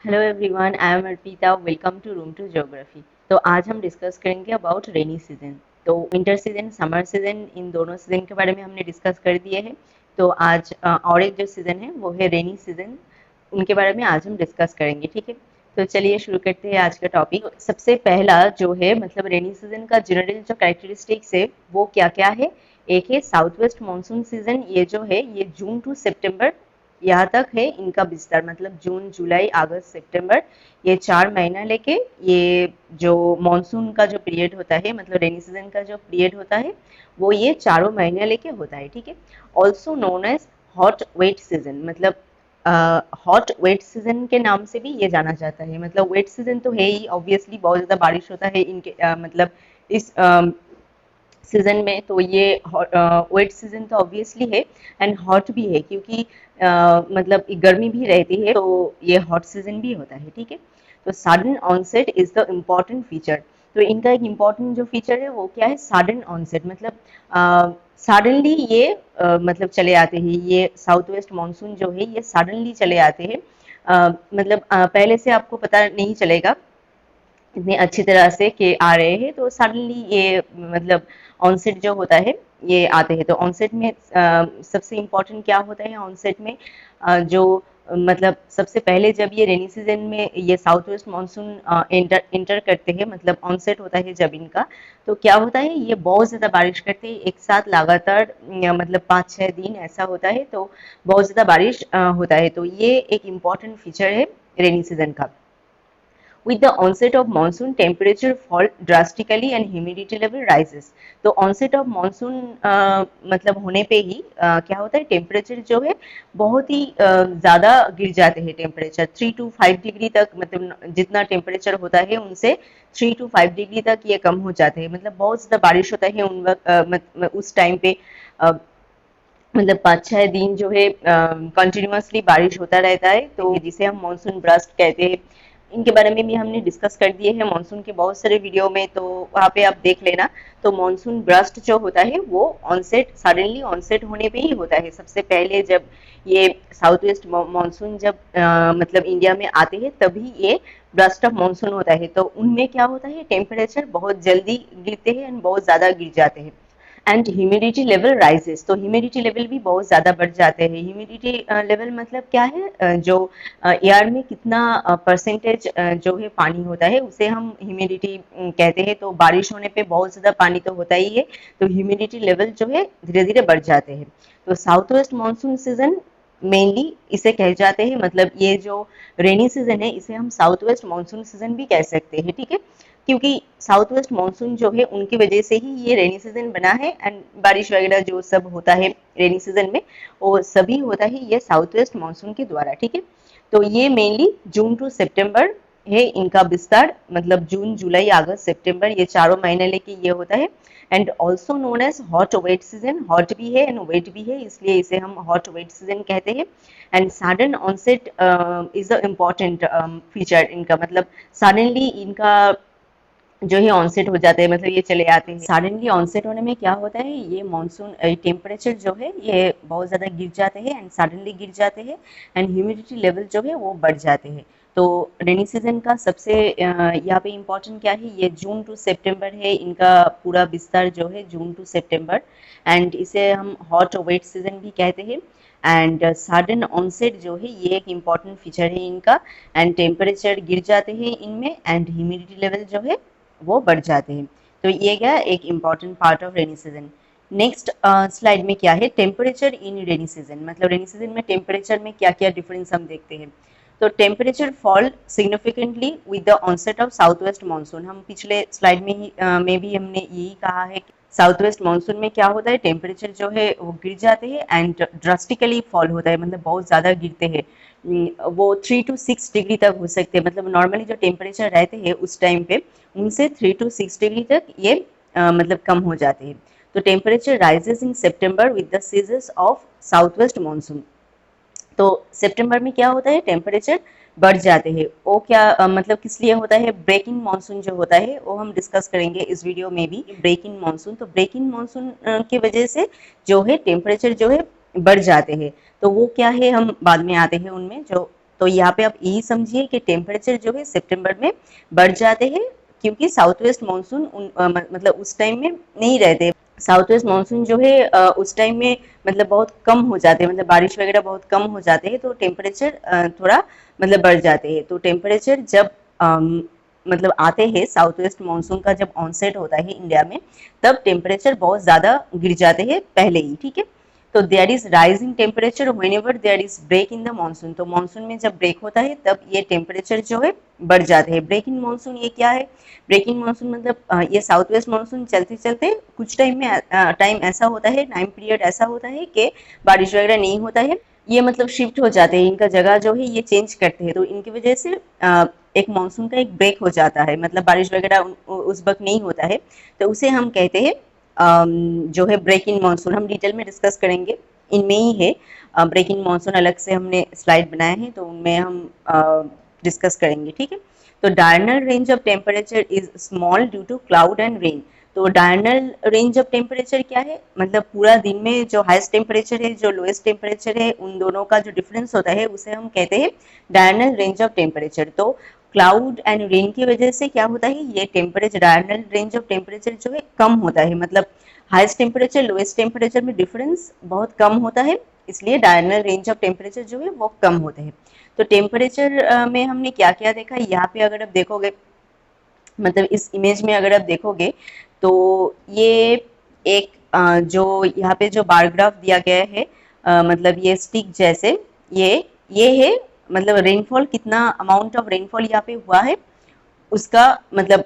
Hello everyone, I am Arpita. Welcome to room to geography. तो आज हम डिस्कस करेंगे अबाउट रेनी सीजन। तो विंटर सीजन, समर सीजन, इन दोनों सीजन के बारे में हमने डिस्कस कर दिए हैं। तो आज और एक जो सीजन है वो है रेनी सीजन, उनके बारे में आज हम डिस्कस करेंगे। ठीक है, तो चलिए शुरू करते हैं आज का टॉपिक। सबसे पहला जो है मतलब रेनी सीजन का जनरल जो कैरेक्टरिस्टिक्स है वो क्या क्या है। एक है साउथ वेस्ट मानसून सीजन, ये जो है ये जून टू सितंबर यहाँ तक है इनका विस्तार, मतलब जून जुलाई अगस्त सितंबर, ये 4 महीना लेके ये जो मानसून का जो पीरियड होता है, मतलब रेनी सीजन का जो पीरियड होता है वो ये चारों महीने लेके होता है। ठीक है, also known as hot wet season, मतलब हॉट वेट सीजन के नाम से भी ये जाना जाता है। मतलब वेट सीजन तो है ही, ऑब्वियसली बहुत ज्यादा बारिश होता है इनके मतलब इस सीजन में। तो ये वेट सीजन तो ऑब्वियसली है एंड हॉट भी है, क्योंकि मतलब गर्मी भी रहती है, तो ये हॉट सीजन भी होता है। ठीक है, तो sudden onset is the important feature. तो इनका एक इम्पॉर्टेंट जो फीचर है वो क्या है, सडन ऑनसेट, मतलब सडनली ये मतलब चले आते हैं। ये साउथ वेस्ट मानसून जो है ये सडनली चले आते हैं, मतलब पहले से आपको पता नहीं चलेगा इतनी अच्छी तरह से कि आ रहे हैं, तो सडनली ये मतलब ऑनसेट जो होता है ये आते हैं। तो ऑनसेट में सबसे इम्पोर्टेंट क्या होता है ऑनसेट में, जो मतलब सबसे पहले जब ये रेनी सीजन में ये साउथ वेस्ट मानसून इंटर करते हैं, मतलब ऑनसेट होता है जब इनका, तो क्या होता है ये बहुत ज़्यादा बारिश करते हैं एक साथ लगातार, मतलब 5-6 दिन ऐसा होता है, तो बहुत ज़्यादा बारिश होता है। तो ये एक इम्पॉर्टेंट फीचर है रेनी सीजन का। With the onset of monsoon, temperature fall drastically and humidity level rises. तो onset of monsoon मतलब होने पे ही क्या होता है, टेम्परेचर जो है बहुत ही ज़्यादा गिर जाते हैं। टेम्परेचर 3 to 5 डिग्री तक, मतलब जितना टेम्परेचर होता है उनसे 3 to 5 डिग्री तक ये कम हो जाते हैं। मतलब बहुत ज़्यादा बारिश होता है उन वक्त, उस टाइम पे अ, मतलब 5-6 दिन जो है कंटिन्यूअसली बारिश होता रहता है, तो जिसे हम मानसून ब्रस्ट कहते हैं। इनके बारे में भी हमने डिस्कस कर दिए हैं मानसून के बहुत सारे वीडियो में, तो वहाँ पे आप देख लेना। तो मानसून ब्रस्ट जो होता है वो ऑनसेट, सडनली ऑनसेट होने पे ही होता है। सबसे पहले जब ये साउथ वेस्ट मानसून जब मतलब इंडिया में आते हैं तभी ये ब्रस्ट ऑफ मानसून होता है। तो उनमें क्या होता है, टेम्परेचर बहुत जल्दी गिरते हैं एंड बहुत ज्यादा गिर जाते हैं एंड ह्यूमिडिटी लेवल राइजेस। तो ह्यूमिडिटी लेवल भी बहुत ज़्यादा बढ़ जाते हैं। ह्यूमिडिटी लेवल मतलब क्या है, जो एयर में कितना परसेंटेज जो है पानी होता है उसे हम ह्यूमिडिटी कहते हैं। तो बारिश होने पे बहुत ज़्यादा पानी तो होता ही है, तो ह्यूमिडिटी लेवल जो है धीरे धीरे बढ़ जाते हैं। तो south west monsoon season mainly इसे कह जाते हैं, मतलब ये जो रेनी सीजन है इसे हम साउथ वेस्ट मानसून सीजन भी कह सकते हैं। ठीक है, क्योंकि साउथ वेस्ट मानसून जो है उनकी वजह से ही ये रेनी सीजन बना है एंड बारिश वगैरह जो सब होता है रेनी सीजन में वो सभी होता है ये साउथ वेस्ट मानसून के द्वारा। ठीक है, तो ये मेनली जून टू सितंबर है इनका विस्तार, मतलब जून जुलाई अगस्त सितंबर ये चारों महीने लेके ये होता है। And also known as hot wet season, hot भी है एंड वेट भी है, इसलिए इसे हम हॉट वेट सीजन कहते हैं। And sudden onset is the important feature इनका, मतलब सडनली इनका जो है ऑनसेट हो जाते हैं, मतलब ये चले आते हैं। सडनली ऑनसेट होने में क्या होता है, ये मानसून टेम्परेचर जो है ये बहुत ज़्यादा गिर जाते हैं एंड सडनली गिर जाते हैं एंड ह्यूमिडिटी लेवल जो है वो बढ़ जाते हैं। तो रेनी सीजन का सबसे यहाँ पे इम्पोर्टेंट क्या है, ये जून टू सितंबर है इनका पूरा विस्तार जो है, जून टू सितंबर, एंड इसे हम हॉट वेट सीजन भी कहते हैं। एंड सडन ऑनसेट जो है ये एक इम्पॉर्टेंट फीचर है इनका, एंड टेम्परेचर गिर जाते हैं इनमें एंड ह्यूमिडिटी लेवल जो है वो बढ़ जाते हैं। तो ये क्या एक important part of rainy season. Next slide में क्या है, टेम्परेचर इन रेनी सीजन, मतलब रेनी सीजन में टेम्परेचर में क्या क्या डिफरेंस हम देखते हैं। तो temperature fall significantly with the onset of south west monsoon. हम पिछले स्लाइड में ही में भी हमने यही कहा है कि साउथ वेस्ट मानसून में क्या होता है, टेम्परेचर जो है वो गिर जाते हैं एंड ड्रास्टिकली फॉल होता है, मतलब बहुत ज़्यादा गिरते हैं। वो 3 to 6 डिग्री तक हो सकते हैं, मतलब नॉर्मली जो टेम्परेचर रहते हैं उस टाइम पे उनसे 3 to 6 डिग्री तक ये मतलब कम हो जाते हैं। तो temperature rises in September with the season of south west monsoon. तो सितंबर में क्या होता है, टेम्परेचर बढ़ जाते हैं। वो क्या मतलब किस लिए होता है, ब्रेक इन मानसून जो होता है वो हम डिस्कस करेंगे इस वीडियो में भी। ब्रेक इन मानसून, तो ब्रेक इन मानसून की वजह से जो है टेम्परेचर जो है बढ़ जाते हैं। तो वो क्या है हम बाद में आते हैं उनमें जो। तो यहाँ पे आप यही समझिए कि टेम्परेचर जो है सितंबर में बढ़ जाते हैं, क्योंकि साउथ वेस्ट मानसून मतलब उस टाइम में नहीं रहते। साउथ वेस्ट मानसून जो है उस टाइम में मतलब बहुत कम हो जाते हैं, मतलब बारिश वगैरह बहुत कम हो जाते हैं, तो टेम्परेचर थोड़ा मतलब बढ़ जाते हैं। तो टेम्परेचर जब मतलब आते हैं, साउथ वेस्ट मानसून का जब ऑनसेट होता है इंडिया में, तब टेम्परेचर बहुत ज़्यादा गिर जाते हैं पहले ही, ठीक है। तो there is rise in temperature whenever there is break in the monsoon. तो मानसून में जब ब्रेक होता है तब ये टेम्परेचर जो है बढ़ जाते हैं। ब्रेक इन मानसून ये क्या है? ब्रेक इन मानसून मतलब ये साउथ वेस्ट मानसून चलते चलते कुछ टाइम में टाइम ऐसा होता है, टाइम पीरियड ऐसा होता है कि बारिश वगैरह नहीं होता है, ये मतलब शिफ्ट हो जाते हैं, इनका जगह जो है ये चेंज करते हैं। तो इनकी वजह से एक मानसून का एक ब्रेक हो जाता है, मतलब बारिश वगैरह उस वक्त नहीं होता है, तो उसे हम कहते हैं जो है ब्रेक इन मानसून। हम डिटेल में डिस्कस करेंगे, इनमें ही है। ब्रेक इन मानसून अलग से हमने स्लाइड बनाए हैं, तो उनमें हम डिस्कस करेंगे, ठीक है। तो diurnal range of temperature is small due to cloud and rain. तो डायरनल रेंज ऑफ टेम्परेचर क्या है? मतलब पूरा दिन में जो हाईएस्ट टेम्परेचर है, जो लोएस्ट टेम्परेचर है, उन दोनों का जो डिफरेंस होता है उसे हम कहते हैं डायरनल रेंज ऑफ टेम्परेचर। तो क्लाउड एंड रेन की वजह से क्या होता है, ये temperature diurnal range of temperature जो है कम होता है, मतलब हाईएस्ट टेम्परेचर लोएस्ट टेम्परेचर में डिफरेंस बहुत कम होता है, इसलिए डायरनल रेंज ऑफ टेम्परेचर जो है वो कम होते हैं। तो टेम्परेचर में हमने क्या क्या देखा, यहाँ पे अगर आप देखोगे, मतलब इस इमेज में अगर आप देखोगे, तो ये एक जो यहाँ पे जो बार ग्राफ दिया गया है, मतलब ये स्टिक जैसे, ये है मतलब रेनफॉल, कितना अमाउंट ऑफ रेनफॉल यहाँ पे हुआ है उसका मतलब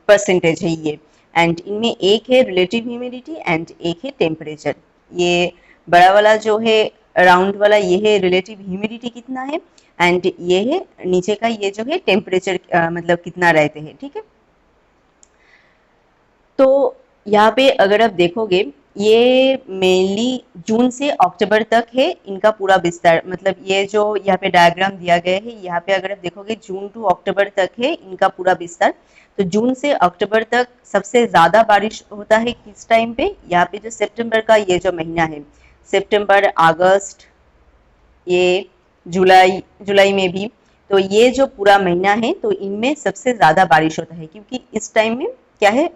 परसेंटेज है ये। एंड इनमें एक है रिलेटिव ह्यूमिडिटी एंड एक है टेम्परेचर। ये बड़ा वाला जो है राउंड वाला, ये है रिलेटिव ह्यूमिडिटी कितना है, एंड ये है नीचे का, ये जो है टेम्परेचर मतलब कितना रहते हैं, ठीक है। तो यहाँ पे अगर आप देखोगे, ये मेनली जून से अक्टूबर तक है इनका पूरा विस्तार, मतलब ये जो यहाँ पे डायग्राम दिया गया है, यहाँ पे अगर आप देखोगे जून टू अक्टूबर तक है इनका पूरा विस्तार। तो जून से अक्टूबर तक सबसे ज्यादा बारिश होता है किस टाइम पे? यहाँ पे जो सितंबर का ये जो महीना है, सितंबर, अगस्त, ये जुलाई में भी, तो ये जो पूरा महीना है तो इनमें सबसे ज्यादा बारिश होता है, क्योंकि इस टाइम में क्या है,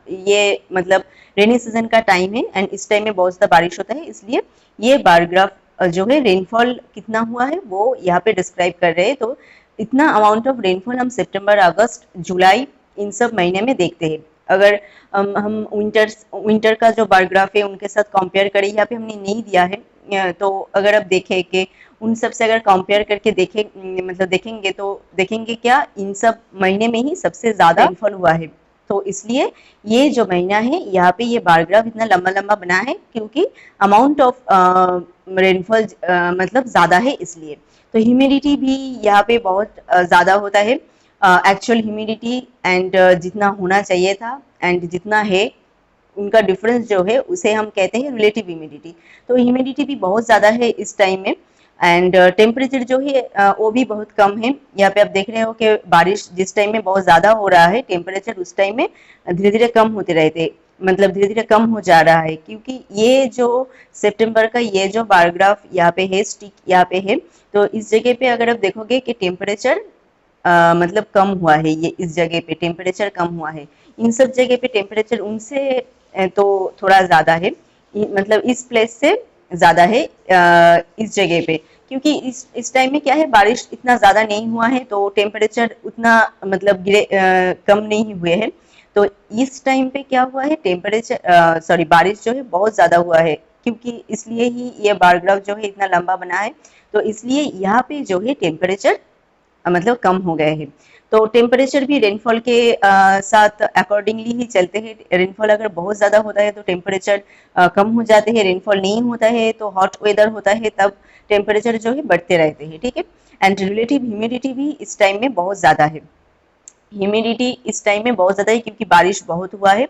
ये मतलब रेनी सीजन का टाइम है एंड इस टाइम में बहुत ज्यादा बारिश होता है, इसलिए ये बार ग्राफ जो है रेनफॉल कितना हुआ है वो यहाँ पे डिस्क्राइब कर रहे हैं। तो इतना अमाउंट ऑफ रेनफॉल हम सितंबर, अगस्त, जुलाई इन सब महीने में देखते हैं। अगर हम विंटर का जो बार ग्राफ है उनके साथ कंपेयर करें, यहाँ पे हमने नहीं दिया है, तो अगर आप देखें कि उन सब से अगर कंपेयर करके देखें, मतलब देखेंगे, तो देखेंगे क्या इन सब महीने में ही सबसे ज्यादा रेनफॉल हुआ है। तो इसलिए ये जो महीना है यहाँ पे ये बार ग्राफ इतना लंबा लंबा बना है, क्योंकि अमाउंट ऑफ रेनफॉल मतलब ज्यादा है इसलिए। तो ह्यूमिडिटी भी यहाँ पे बहुत ज्यादा होता है, एक्चुअल ह्यूमिडिटी एंड जितना होना चाहिए था एंड जितना है, उनका डिफरेंस जो है उसे हम कहते हैं रिलेटिव ह्यूमिडिटी। तो ह्यूमिडिटी भी बहुत ज़्यादा है इस टाइम में, एंड टेम्परेचर जो है वो भी बहुत कम है। यहाँ पे आप देख रहे हो कि बारिश जिस टाइम में बहुत ज़्यादा हो रहा है, टेम्परेचर उस टाइम में धीरे धीरे कम होते रहते, मतलब धीरे धीरे कम हो जा रहा है, क्योंकि ये जो सितंबर का ये जो बार ग्राफ यहाँ पे है, स्टिक यहाँ पे है, तो इस जगह पे अगर आप देखोगे कि टेम्परेचर मतलब कम हुआ है, ये इस जगह पे टेम्परेचर कम हुआ है, इन सब जगह पे टेम्परेचर उनसे तो थोड़ा ज्यादा है, मतलब इस प्लेस से ज्यादा है इस जगह पे, क्योंकि इस टाइम में क्या है, बारिश इतना ज्यादा नहीं हुआ है, तो टेम्परेचर उतना मतलब कम नहीं हुए हैं। तो इस टाइम पे क्या हुआ है, टेम्परेचर सॉरी बारिश जो है बहुत ज्यादा हुआ है, क्योंकि इसलिए ही ये बार ग्राफ जो है इतना लंबा बना है। तो इसलिए यहाँ पे जो है टेम्परेचर मतलब कम हो गए हैं। तो टेम्परेचर भी रेनफॉल के साथ अकॉर्डिंगली ही चलते हैं। रेनफॉल अगर बहुत ज़्यादा होता है तो टेम्परेचर कम हो जाते हैं, रेनफॉल नहीं होता है तो हॉट वेदर होता है, तब टेम्परेचर जो है बढ़ते रहते हैं, ठीक है। एंड रिलेटिव ह्यूमिडिटी भी इस टाइम में बहुत ज़्यादा है, ह्यूमिडिटी इस टाइम में बहुत ज़्यादा है, क्योंकि बारिश बहुत हुआ है,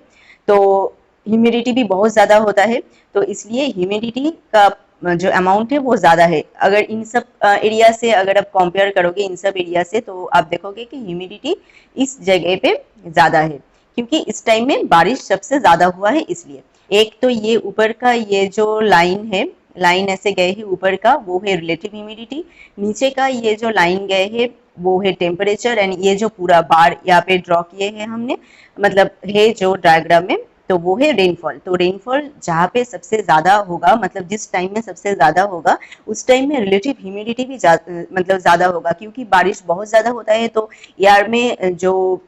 तो ह्यूमिडिटी भी बहुत ज़्यादा होता है, तो इसलिए ह्यूमिडिटी का जो अमाउंट है वो ज़्यादा है। अगर इन सब एरिया से अगर आप कंपेयर करोगे इन सब एरिया से, तो आप देखोगे कि ह्यूमिडिटी इस जगह पे ज़्यादा है, क्योंकि इस टाइम में बारिश सबसे ज़्यादा हुआ है इसलिए। एक तो ये ऊपर का ये जो लाइन है, लाइन ऐसे गए हैं ऊपर का वो है रिलेटिव ह्यूमिडिटी, नीचे का ये जो लाइन गए है वो है टेम्परेचर, एंड ये जो पूरा बार यहाँ पे ड्रॉ किए हैं हमने मतलब है जो डायग्राम में, तो वो है रेनफॉल। तो रेनफॉल जहाँ पे सबसे ज्यादा होगा मतलब जिस टाइम में सबसे ज्यादा होगा उस टाइम में रिलेटिव ह्यूमिडिटी भी मतलब ज्यादा होगा, क्योंकि बारिश बहुत ज्यादा होता है तो एयर में जो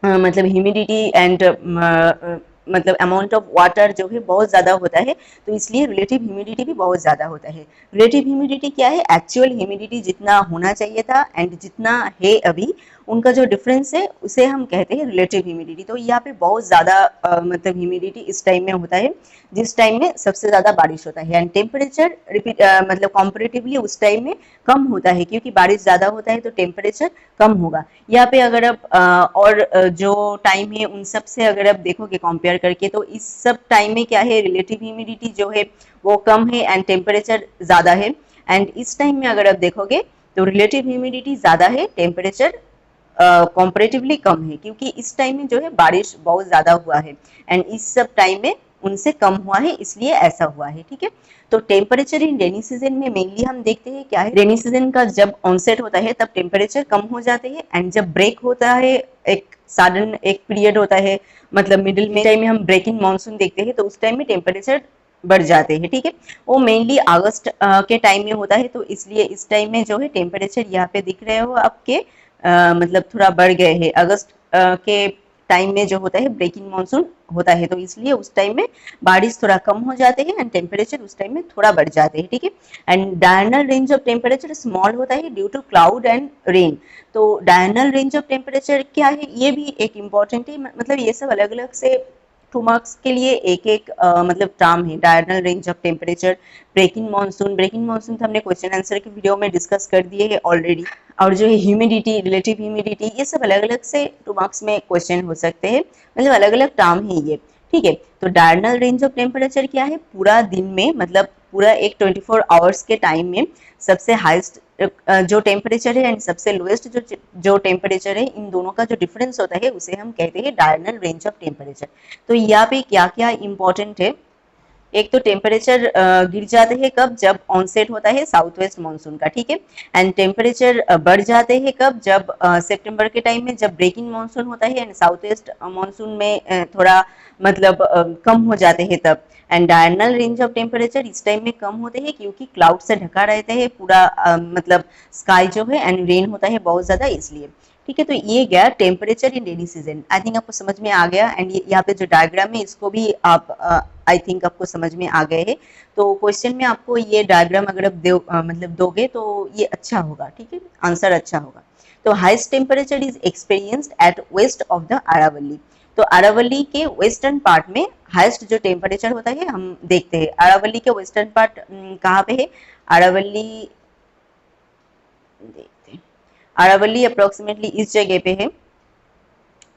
मतलब ह्यूमिडिटी एंड मतलब अमाउंट ऑफ वाटर जो है बहुत ज़्यादा होता है, तो इसलिए रिलेटिव ह्यूमिडिटी भी बहुत ज़्यादा होता है। रिलेटिव ह्यूमिडिटी क्या है? एक्चुअल ह्यूमिडिटी जितना होना चाहिए था एंड जितना है अभी उनका जो डिफरेंस है उसे हम कहते हैं रिलेटिव ह्यूमिडिटी। तो यहाँ पे बहुत ज़्यादा मतलब ह्यूमिडिटी इस टाइम में होता है जिस टाइम में सबसे ज़्यादा बारिश होता है, एंड टेम्परेचर मतलब कॉम्परेटिवली उस टाइम में कम होता है, क्योंकि बारिश ज़्यादा होता है तो टेम्परेचर कम होगा। यहाँ पे अगर आप और जो टाइम है उन सब से अगर आप देखोगे कंपेयर करके, तो इस सब टाइम में क्या है रिलेटिव ह्यूमिडिटी जो है वो कम है एंड टेम्परेचर ज़्यादा है, एंड इस टाइम में अगर आप देखोगे तो रिलेटिव ह्यूमिडिटी ज़्यादा है, टेम्परेचर कॉम्परेटिवली कम है, क्योंकि इस टाइम में जो है बारिश बहुत ज़्यादा हुआ है एंड इस सब टाइम में उनसे कम हुआ है, इसलिए ऐसा हुआ है। ठीक है, तो टेम्परेचर इन रेनी सीजन में मेनली हम देखते हैं क्या है, रेनी सीजन का जब ऑनसेट होता है तब टेम्परेचर कम हो जाते हैं, एंड जब ब्रेक होता है एक सडन एक पीरियड होता है मतलब मिडिल में टाइम में हम ब्रेक इन मानसून देखते हैं, तो उस टाइम में टेम्परेचर बढ़ जाते हैं। ठीक है, वो मेनली अगस्त के टाइम में होता है, तो इसलिए इस टाइम में जो है टेम्परेचर यहाँ पे दिख रहे हो आपके मतलब थोड़ा बढ़ गए हैं। अगस्त के टाइम में जो होता है ब्रेक इन मानसून होता है, तो इसलिए उस टाइम में बारिश थोड़ा कम हो जाते हैं एंड टेम्परेचर उस टाइम में थोड़ा बढ़ जाते हैं। ठीक है, and diurnal range of temperature small होता है due to cloud and rain. तो डायरनल रेंज ऑफ टेम्परेचर क्या है, ये भी एक इम्पॉर्टेंट है, मतलब ये सब अलग अलग से 2 मार्क्स के लिए एक एक मतलब टर्म है। Diurnal range of temperature, breaking monsoon, breaking monsoon तो हमने क्वेश्चन आंसर की वीडियो में डिस्कस कर दिए है ऑलरेडी, और जो है ह्यूमिडिटी, रिलेटिव ह्यूमिडिटी, ये सब अलग अलग से 2 मार्क्स में क्वेश्चन हो सकते हैं, मतलब अलग अलग टर्म है ये। ठीक है, तो डायरनल रेंज ऑफ टेम्परेचर क्या है, पूरा दिन में मतलब पूरा एक 24 आवर्स के टाइम में सबसे हाईएस्ट जो टेम्परेचर है एंड सबसे लोएस्ट जो टेम्परेचर है, इन दोनों का जो डिफरेंस होता है उसे हम कहते हैं डायरनल रेंज ऑफ टेम्परेचर। तो यहाँ पे क्या क्या इंपॉर्टेंट है, एक तो टेम्परेचर गिर जाते हैं कब, जब ऑनसेट होता है साउथ वेस्ट मानसून का। ठीक है, एंड टेम्परेचर बढ़ जाते हैं कब, जब सितंबर के टाइम में जब ब्रेकिंग मानसून होता है एंड साउथ वेस्ट मानसून में थोड़ा मतलब कम हो जाते हैं तब। And diurnal range of temperature इस टाइम में कम होते हैं क्योंकि क्लाउड से ढका रहता है पूरा मतलब स्काई जो है, एंड रेन होता है बहुत ज्यादा इसलिए। ठीक है, तो ये गया temperature in rainy season. I think आपको समझ में आ गया, एंड यहाँ पे जो डायग्राम है इसको भी आप आई थिंक आपको समझ में आ गए हैं। तो क्वेश्चन में आपको ये डायग्राम अगर आप मतलब दोगे तो ये अच्छा होगा। ठीक है, आंसर अच्छा होगा। तो highest temperature is experienced at west of the Aravalli. तो अरावली के वेस्टर्न पार्ट में हाईएस्ट जो टेम्परेचर होता है हम देखते हैं। अरावली के वेस्टर्न पार्ट कहाँ पे है, अरावली देखते हैं, अरावली अप्रोक्सीमेटली इस जगह पे है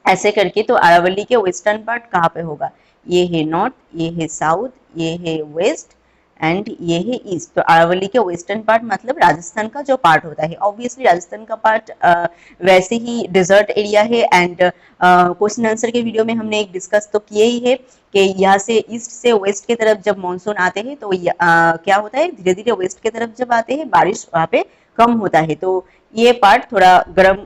ऐसे करके। तो अरावली के वेस्टर्न पार्ट कहाँ पे होगा, ये है नॉर्थ, ये है साउथ, ये है वेस्ट एंड ये है ईस्ट। तो अरावली के वेस्टर्न पार्ट मतलब राजस्थान का जो पार्ट होता है, ऑब्वियसली राजस्थान का पार्ट वैसे ही डिजर्ट एरिया है, एंड क्वेश्चन आंसर के वीडियो में हमने एक डिस्कस तो किए ही है कि यहाँ से ईस्ट से वेस्ट की तरफ जब मानसून आते हैं तो क्या होता है, धीरे धीरे वेस्ट की तरफ जब आते हैं बारिश वहाँ पे कम होता है। तो ये पार्ट थोड़ा गर्म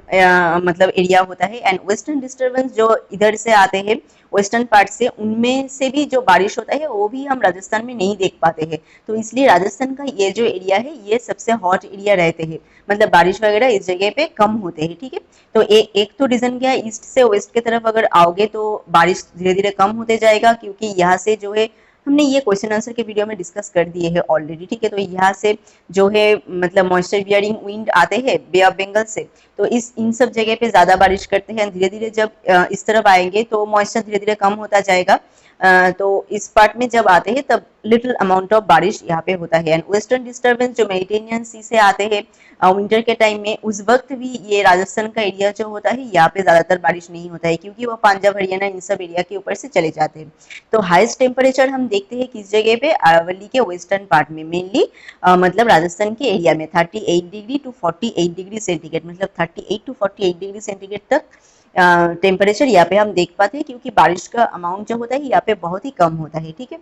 मतलब एरिया होता है, एंड वेस्टर्न डिस्टर्बेंस जो इधर से आते हैं वेस्टर्न पार्ट से, उनमें से भी जो बारिश होता है वो भी हम राजस्थान में नहीं देख पाते हैं। तो इसलिए राजस्थान का ये जो एरिया है ये सबसे हॉट एरिया रहते हैं, मतलब बारिश वगैरह इस जगह पे कम होते हैं। ठीक है, तो एक तो रीजन क्या है, ईस्ट से वेस्ट की तरफ अगर आओगे तो बारिश धीरे धीरे कम होते जाएगा, क्योंकि यहाँ से जो है हमने ये क्वेश्चन आंसर के वीडियो में डिस्कस कर दिए हैं ऑलरेडी। ठीक है, तो यहाँ से जो है मतलब मॉइस्चर बियरिंग विंड आते हैं बे ऑफ बंगाल से, तो इस इन सब जगह पे ज्यादा बारिश करते हैं। धीरे धीरे जब इस तरफ आएंगे तो मॉइस्चर धीरे धीरे कम होता जाएगा, तो इस पार्ट में जब आते हैं तब लिटिल अमाउंट ऑफ बारिश यहाँ पे होता है। एंड वेस्टर्न डिस्टर्बेंस जो मेडिटेरियन सी से आते हैं विंटर के टाइम में, उस वक्त भी ये राजस्थान का एरिया जो होता है यहाँ पे ज्यादातर बारिश नहीं होता है, क्योंकि वो पंजाब हरियाणा इन सब एरिया के ऊपर से चले जाते हैं। तो हाईएस्ट टेम्परेचर हम देखते हैं किस जगह पे, अरावली के वेस्टर्न पार्ट में, मेनली मतलब राजस्थान के एरिया में 38 डिग्री टू 48 डिग्री सेंटीग्रेड, मतलब 38 टू 48 डिग्री सेंटीग्रेड तक टेम्परेचर यहाँ पे हम देख पाते हैं, क्योंकि बारिश का अमाउंट जो होता है यहाँ पे बहुत ही कम होता है। ठीक है,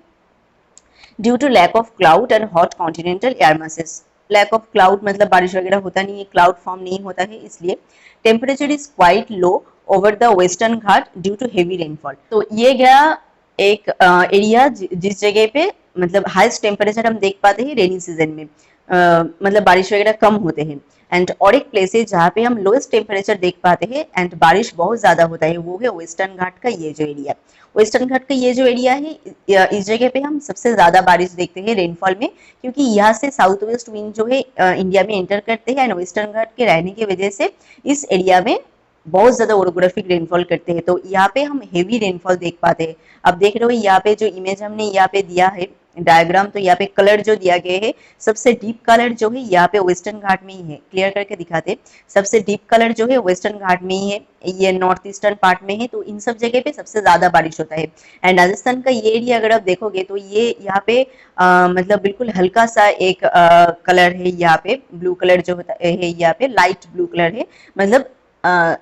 due to lack of cloud and hot continental air masses. Lack of cloud मतलब बारिश वगैरह होता नहीं है, क्लाउड फॉर्म नहीं होता है, इसलिए temperature is quite low over the western Ghat due to heavy rainfall. तो ये गया एक एरिया जिस जगह पे मतलब हाईएस्ट टेम्परेचर हम देख पाते हैं रेनी सीजन में, मतलब बारिश वगैरह कम होते हैं। एंड और एक प्लेस है जहाँ पे हम लोएस्ट टेम्परेचर देख पाते हैं एंड बारिश बहुत ज्यादा होता है, वो है वेस्टर्न घाट का ये जो एरिया। वेस्टर्न घाट का ये जो एरिया है, इस जगह पे हम सबसे ज्यादा बारिश देखते हैं रेनफॉल में, क्योंकि यहाँ से साउथ वेस्ट विंड जो है इंडिया में एंटर करते हैं एंड वेस्टर्न घाट के रहने की वजह से इस एरिया में बहुत ज्यादा ओरोग्राफिक रेनफॉल करते हैं, तो यहाँ पे हम हेवी रेनफॉल देख पाते हैं। अब देख रहे हो यहाँ पे जो इमेज हमने यहाँ पे दिया है डायग्राम, तो यहाँ पे कलर जो दिया गया है, सबसे डीप कलर जो है यहाँ पे वेस्टर्न घाट में ही है। क्लियर करके दिखाते, सबसे डीप कलर जो है वेस्टर्न घाट में ही है, ये नॉर्थ ईस्टर्न पार्ट में है, तो इन सब जगह पे सबसे ज्यादा बारिश होता है। एंड राजस्थान का ये एरिया अगर आप देखोगे तो ये यहाँ पे मतलब बिल्कुल हल्का सा एक कलर है, यहाँ पे ब्लू कलर जो होता है, यहाँ पे लाइट ब्लू कलर है, मतलब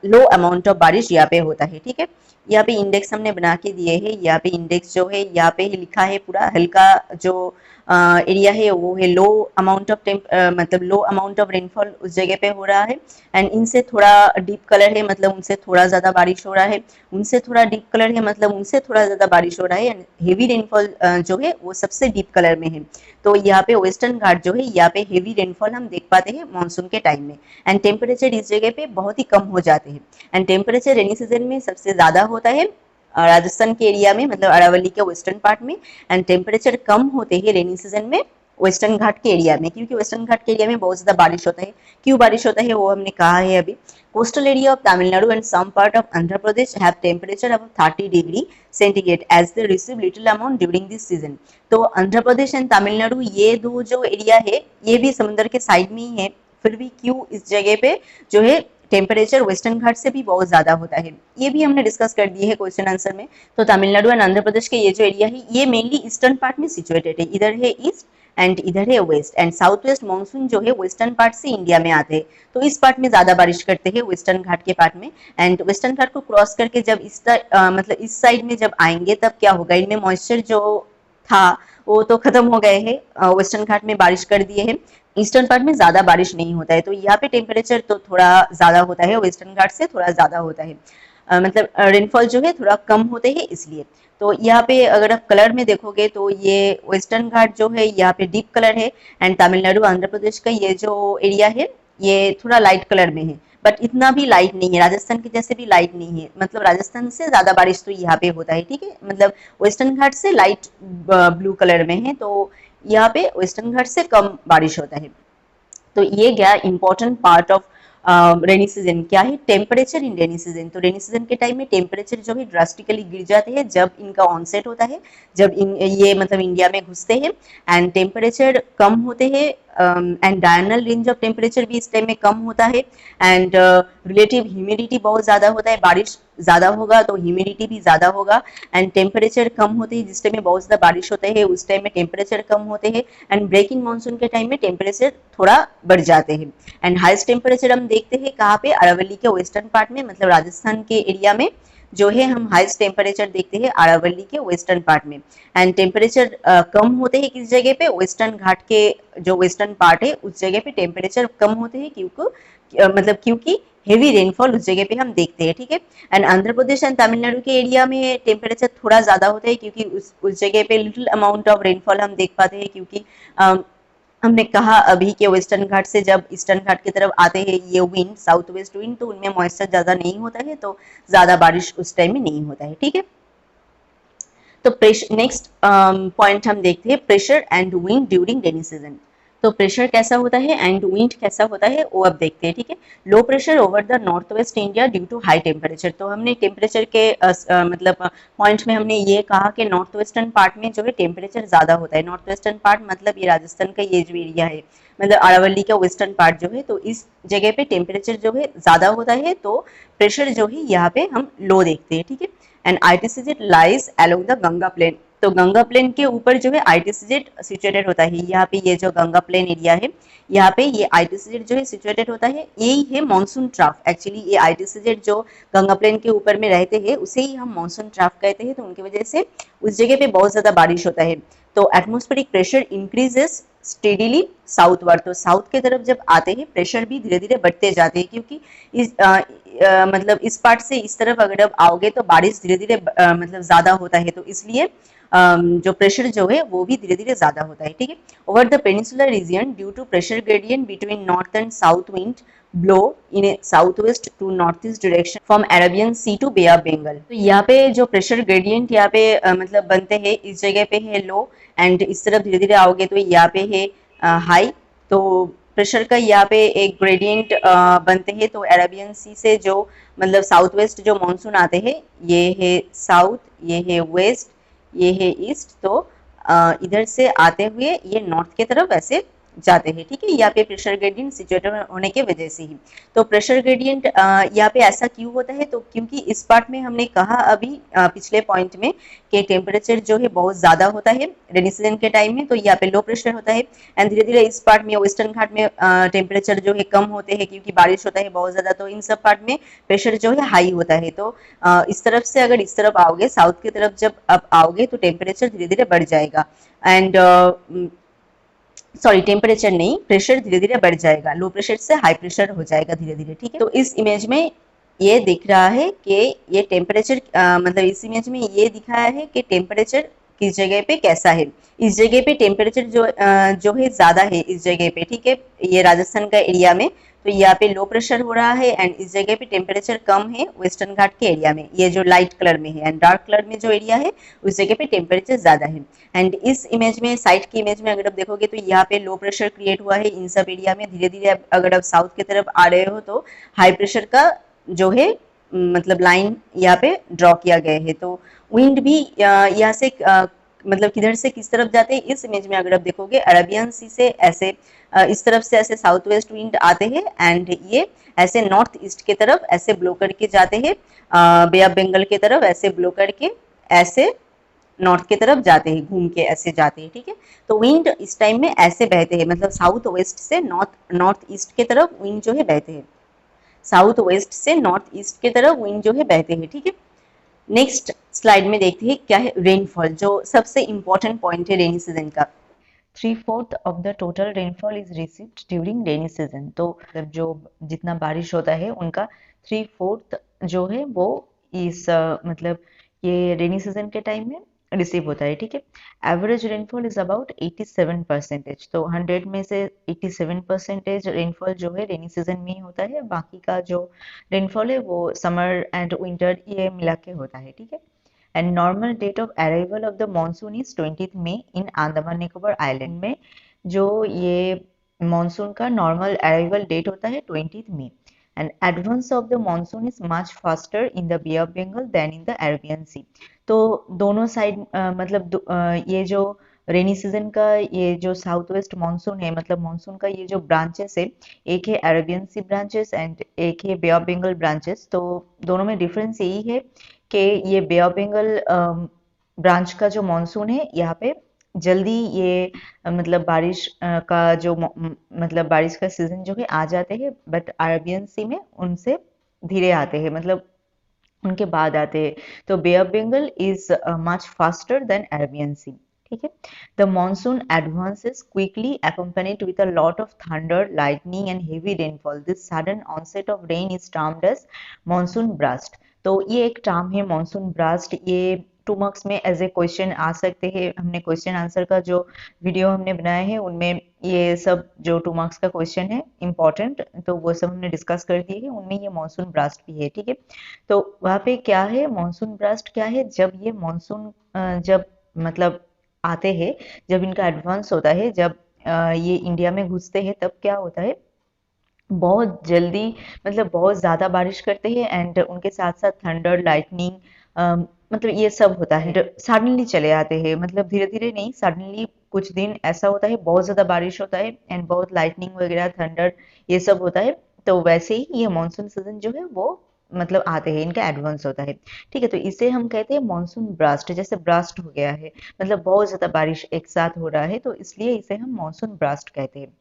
लो अमाउंट ऑफ बारिश यहाँ पे होता है। ठीक है, यहाँ पे इंडेक्स हमने बना के दिए हैं, यहाँ पे इंडेक्स जो है यहाँ पे ही लिखा है पूरा, हल्का जो एरिया है वो है लो अमाउंट ऑफ मतलब लो अमाउंट ऑफ रेनफॉल उस जगह पे हो रहा है। एंड इनसे थोड़ा डीप कलर है मतलब उनसे थोड़ा ज्यादा बारिश हो रहा है, उनसे थोड़ा डीप कलर है मतलब उनसे थोड़ा ज्यादा बारिश हो रहा है। एंड हेवी रेनफॉल जो है वो सबसे डीप कलर में है। तो यहाँ पे वेस्टर्न घाट जो है यहाँ पे हेवी रेनफॉल हम देख पाते हैं मानसून के टाइम में। एंड टेम्परेचर इस जगह पे बहुत ही कम हो जाते हैं। एंड टेम्परेचर रेनी सीजन में सबसे ज्यादा होता है राजस्थान के एरिया में, मतलब अरावली के वेस्टर्न पार्ट में। एंड टेम्परेचर कम होते हैं रेनी सीजन में वेस्टर्न घाट के एरिया में, क्योंकि वेस्टर्न घाट के एरिया में बहुत ज्यादा बारिश होता है। क्यों बारिश होता है वो हमने कहा है अभी। Coastal area of Tamil Nadu and some part of Andhra Pradesh have temperature above 30 degree centigrade as they receive little amount during this season. तो आंध्र प्रदेश एंड तमिलनाडु ये दो जो एरिया है ये भी समुद्र के साइड में ही है, फिर भी क्यों इस जगह पे जो है टेम्परेचर वेस्टर्न घाट से भी बहुत ज्यादा होता है, ये भी हमने डिस्कस कर दिए है क्वेश्चन आंसर में। तो तमिलनाडु एंड आंध्र प्रदेश के ये जो एरिया है ये मेनली ईस्टर्न पार्ट में सिचुएटेड है, इधर है ईस्ट एंड इधर है west. And south west monsoon जो है वेस्टर्न पार्ट से इंडिया में आते हैं, तो इस पार्ट में ज्यादा बारिश करते हैं वेस्टर्न घाट के पार्ट में। एंड वेस्टर्न घाट को क्रॉस करके जब मतलब इस साइड में जब आएंगे तब क्या होगा, इनमें मॉइस्चर जो था वो तो खत्म हो गए हैं, वेस्टर्न घाट में बारिश कर दिए हैं, ईस्टर्न पार्ट में ज्यादा बारिश नहीं होता है, तो यहाँ पे टेम्परेचर तो थोड़ा ज्यादा होता है, वेस्टर्न घाट से थोड़ा ज्यादा होता है, मतलब रेनफॉल जो है थोड़ा कम होते हैं इसलिए। तो यहाँ पे अगर आप कलर में देखोगे तो ये वेस्टर्न घाट जो है यहाँ पे डीप कलर है, एंड तमिलनाडु आंध्र प्रदेश का ये जो एरिया है ये थोड़ा लाइट कलर में है, बट इतना भी लाइट नहीं है, राजस्थान के जैसे भी लाइट नहीं है, मतलब राजस्थान से ज्यादा बारिश तो यहाँ पे होता है। ठीक है, मतलब वेस्टर्न घाट से लाइट ब्लू कलर में है, तो यहाँ पे वेस्टर्न घाट से कम बारिश होता है। तो ये गया important part of rainy season, क्या है टेम्परेचर इन रेनी सीजन। तो रेनी सीजन के टाइम में टेम्परेचर जो है ड्रास्टिकली गिर जाते हैं जब इनका ऑनसेट होता है, जब ये मतलब इंडिया में घुसते हैं। एंड टेम्परेचर कम होते हैं एंड डायनल रेंज ऑफ टेम्परेचर भी इस टाइम में कम होता है। एंड रिलेटिव ह्यूमिडिटी बहुत ज्यादा होता है, बारिश ज्यादा होगा तो ह्यूमिडिटी भी ज्यादा होगा। एंड टेम्परेचर कम होते हैं, जिस टाइम में बहुत ज्यादा बारिश होते हैं उस टाइम में टेम्परेचर कम होते हैं। एंड ब्रेक इन मानसून के टाइम में टेम्परेचर थोड़ा बढ़ जाते हैं। एंड हाईएस्ट टेम्परेचर हम देखते हैं कहाँ पे, अरावली के वेस्टर्न पार्ट में, मतलब राजस्थान के एरिया में जो है हम हाईएस्ट टेम्परेचर देखते हैं अरावली के वेस्टर्न पार्ट में। एंड टेम्परेचर कम होते हैं किस जगह पे, वेस्टर्न घाट के जो वेस्टर्न पार्ट है उस जगह पे टेम्परेचर कम होते हैं, क्योंकि मतलब क्योंकि हेवी रेनफॉल उस जगह पे हम देखते हैं। ठीक है, एंड आंध्र प्रदेश एंड तमिलनाडु के एरिया में टेम्परेचर थोड़ा ज्यादा होता है, क्योंकि उस जगह पे लिटिल अमाउंट ऑफ रेनफॉल हम देख पाते हैं, क्योंकि हमने कहा अभी के वेस्टर्न घाट से जब ईस्टर्न घाट की तरफ आते हैं ये विंड, साउथ वेस्ट विंड, तो उनमें मॉइस्चर ज्यादा नहीं होता है, तो ज्यादा बारिश उस टाइम में नहीं होता है। ठीक है, तो प्रेशर, नेक्स्ट पॉइंट हम देखते हैं pressure and wind during rainy season. तो प्रेशर कैसा होता है एंड विंड कैसा होता है वो अब देखते हैं। ठीक है, low pressure over the north west India due to high temperature. तो हमने टेम्परेचर के मतलब पॉइंट में हमने ये कहा कि नॉर्थ वेस्टर्न पार्ट में जो है टेम्परेचर ज्यादा होता है। नॉर्थ वेस्टर्न पार्ट मतलब ये राजस्थान का ये जो एरिया है, मतलब अरावली का वेस्टर्न पार्ट जो है, तो इस जगह पे टेम्परेचर जो है ज्यादा होता है, तो प्रेशर जो है यहाँ पे हम लो देखते हैं। ठीक है, and ITCZ lies along the Ganga plain. तो गंगा प्लेन के ऊपर जो है ITCZ सिचुएटेड होता है। यहाँ पे ये जो गंगा प्लेन एरिया है यहाँ पे ये ITCZ जो है सिचुएटेड होता है, यही है मॉनसून ट्राफ। एक्चुअली ये ITCZ जो गंगा प्लेन के ऊपर में रहते हैं उसे ही हम मॉनसून ट्राफ कहते हैं, तो उनकी वजह से उस जगह पे बहुत ज्यादा बारिश होता है। तो atmospheric pressure increases steadily southward, तो साउथ के तरफ जब आते हैं प्रेशर भी धीरे धीरे बढ़ते जाते हैं, क्योंकि मतलब इस पार्ट से इस तरफ अगर आप आओगे तो बारिश धीरे धीरे मतलब ज्यादा होता है, तो इसलिए जो प्रेशर जो है वो भी धीरे धीरे ज्यादा होता है, ठीक है। Over the peninsular region due to pressure gradient between north and south wind blow in a south west to north east direction from Arabian sea to bay of Bengal. तो यहाँ पे जो प्रेशर ग्रेडियंट यहाँ पे मतलब बनते हैं, इस जगह पे है लो एंड इस तरफ धीरे धीरे आओगे तो यहाँ पे है हाई। तो प्रेशर का यहाँ पे एक ग्रेडियंट बनते हैं, तो अरेबियन सी से जो मतलब साउथ वेस्ट जो मानसून आते हैं, ये है साउथ, ये है वेस्ट, ये है ईस्ट, तो इधर से आते हुए ये नॉर्थ की तरफ ऐसे जाते हैं, ठीक है। यहाँ पे प्रेशर ग्रेडियंट सिचुएटेड होने की वजह से ही। तो प्रेशर ग्रेडियंट यहाँ पे ऐसा क्यों होता है, तो क्योंकि इस पार्ट में हमने कहा अभी पिछले पॉइंट में कि टेम्परेचर जो है बहुत ज्यादा होता है रेनी सीजन के टाइम में, तो यहाँ पे लो प्रेशर होता है एंड धीरे धीरे इस पार्ट में वेस्टर्न घाट में टेम्परेचर जो है कम होते हैं क्योंकि बारिश होता है बहुत ज्यादा, तो इन सब पार्ट में प्रेशर जो है हाई होता है। तो इस तरफ से अगर इस तरफ आओगे, साउथ की तरफ जब आप आओगे तो टेम्परेचर धीरे धीरे बढ़ जाएगा एंड सॉरी टेम्परेचर नहीं, प्रेशर धीरे धीरे बढ़ जाएगा, लो प्रेशर से हाई प्रेशर हो जाएगा धीरे धीरे, ठीक है। तो इस इमेज में ये दिख रहा है कि ये टेम्परेचर मतलब इस इमेज में ये दिखाया है कि टेम्परेचर किस जगह पे कैसा है। इस जगह पे टेम्परेचर जो है ज्यादा है इस जगह पे, ठीक है, ये राजस्थान का एरिया में, तो यहाँ पे लो प्रेशर हो रहा है एंड इस जगह पे टेम्परेचर कम है वेस्टर्न घाट के एरिया में, ये जो लाइट कलर में है, एंड डार्क कलर में जो एरिया है उस जगह पे टेम्परेचर ज्यादा है। एंड इस इमेज में, साइड की इमेज में अगर आप देखोगे तो यहाँ पे लो प्रेशर क्रिएट हुआ है इन सब एरिया में, धीरे धीरे अगर आप साउथ की तरफ आ रहे हो तो हाई प्रेशर का जो है मतलब लाइन यहाँ पे ड्रॉ किया गया है। तो विंड भी यहाँ से मतलब किधर से किस तरफ जाते हैं, इस इमेज में अगर आप देखोगे अरेबियन सी से ऐसे इस तरफ से ऐसे साउथ वेस्ट विंड आते हैं एंड ये ऐसे नॉर्थ ईस्ट की तरफ ऐसे ब्लो करके जाते हैं, बे ऑफ बंगाल की तरफ ऐसे ब्लो करके ऐसे नॉर्थ की तरफ जाते हैं, घूम के ऐसे जाते हैं, ठीक है। तो विंड इस टाइम में ऐसे बहते हैं, मतलब साउथ वेस्ट से नॉर्थ ईस्ट की तरफ विंड जो है बहते हैं, साउथ वेस्ट से नॉर्थ ईस्ट की तरफ विंड जो है बहते हैं, ठीक है। नेक्स्ट स्लाइड में देखते हैं क्या है रेनफॉल, जो सबसे इंपॉर्टेंट पॉइंट है रेनी सीजन का। 3/4 of the total rainfall is received during rainy season, तो मतलब जो जितना बारिश होता है उनका 3/4 जो है वो इस मतलब ये रेनी सीजन के टाइम में रिसीव होता है, ठीक है। एवरेज रेनफॉल इज अबाउट 87%, तो 100 में से 87% रेनफॉल जो है रेनी सीजन में ही होता है, बाकी का जो रेनफॉल है वो समर एंड विंटर ये मिला के होता है, ठीक है। And normal date of arrival of the monsoon is 20th May in Andaman Nicobar island में, जो ये मॉनसून का नॉर्मल अराइवल डेट होता है 20th मई। And advance of the monsoon is much faster in the bay of Bengal than in the Arabian Sea. तो दोनों side मतलब ये जो रेनी सीजन का ये जो साउथ वेस्ट मानसून है, मतलब मानसून का ये जो ब्रांचेस है, एक है अरेबियन सी ब्रांचेस एंड एक है बे ऑफ बंगाल ब्रांचेस। तो दोनों में डिफरेंस यही है कि ये बे ऑफ बंगाल ब्रांच का जो मानसून है यहाँ पे जल्दी ये मतलब बारिश का जो मतलब बारिश का सीजन जो है आ जाते हैं, बट अरेबियन सी में उनसे धीरे आते हैं, मतलब उनके बाद आते हैं। तो Bay of Bengal is much faster than Arabian Sea, ठीक है। The monsoon advances quickly accompanied with a lot of thunder, lightning and heavy rainfall. This sudden onset of rain is termed as monsoon burst. तो ये एक term है monsoon burst, ये 2 marks में as a question आ सकते हैं। हमने question answer का जो वीडियो हमने बनाया है उनमें ये सब जो 2 मार्क्स का क्वेश्चन है इंपॉर्टेंट, तो वो सब हमने डिस्कस कर दिए हैं, उनमें ये मॉनसून ब्रास्ट भी है, ठीक है। तो वहाँ पे क्या है मॉनसून ब्रास्ट क्या है, जब ये मॉनसून जब मतलब आते हैं, जब इनका एडवांस होता है, जब ये इंडिया में घुसते हैं, तब क्या होता है बहुत जल्दी मतलब बहुत ज्यादा बारिश करते हैं एंड उनके साथ साथ थंडर लाइटनिंग मतलब ये सब होता है, सडनली चले आते हैं, मतलब धीरे धीरे नहीं, सडनली कुछ दिन ऐसा होता है बहुत ज्यादा बारिश होता है एंड बहुत लाइटनिंग वगैरह थंडर ये सब होता है। तो वैसे ही ये मानसून सीजन जो है वो मतलब आते हैं, इनका एडवांस होता है, ठीक है। तो इसे हम कहते हैं मानसून ब्रास्ट, जैसे ब्रास्ट हो गया है मतलब बहुत ज्यादा बारिश एक साथ हो रहा है, तो इसलिए इसे हम मानसून ब्रास्ट कहते हैं।